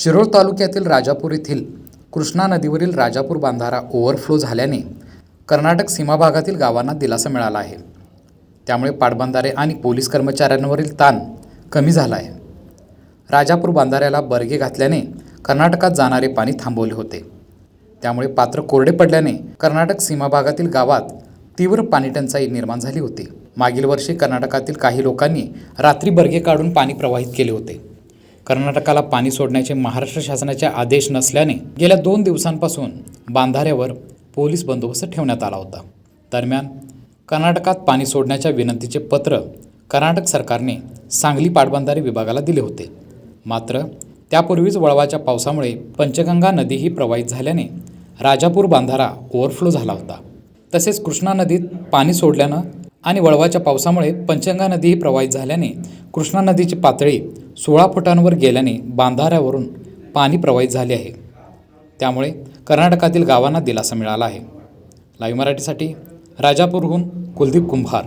शिरोळ तालुक्यातील राजापूर येथील कृष्णा नदीवरील राजापूर बांधारा ओव्हरफ्लो झाल्याने कर्नाटक सीमा भागातील गावांना दिलासा मिळाला आहे. त्यामुळे पाटबंधारे आणि पोलीस कर्मचाऱ्यांवरील ताण कमी झाला आहे. राजापूर बांधाऱ्याला बर्गे घातल्याने कर्नाटकात जाणारे पाणी थांबवले होते. त्यामुळे पात्र कोरडे पडल्याने कर्नाटक सीमा भागातील गावात तीव्र पाणीटंचाई निर्माण झाली होती. मागील वर्षी कर्नाटकातील काही लोकांनी रात्री बर्गे काढून पाणी प्रवाहित केले होते. कर्नाटकाला पाणी सोडण्याचे महाराष्ट्र शासनाचे आदेश नसल्याने गेल्या 2 दिवसांपासून बांधाऱ्यावर पोलीस बंदोबस्त ठेवण्यात आला होता. दरम्यान कर्नाटकात पाणी सोडण्याच्या विनंतीचे पत्र कर्नाटक सरकारने सांगली पाटबंधारे विभागाला दिले होते. मात्र त्यापूर्वीच वळवाच्या पावसामुळे पंचगंगा नदीही प्रवाहित झाल्याने राजापूर बांधारा ओव्हरफ्लो झाला होता. तसेच कृष्णा नदीत पाणी सोडल्यानं आणि वळवाच्या पावसामुळे पंचगंगा नदीही प्रवाहित झाल्याने कृष्णा नदीची पातळी 16 फुटांवर गेल्याने बांधाऱ्यावरून पाणी प्रवाहित झाले आहे. त्यामुळे कर्नाटकातील गावांना दिलासा मिळाला आहे. लाईव्ह मराठीसाठी राजापूरहून कुलदीप कुंभार.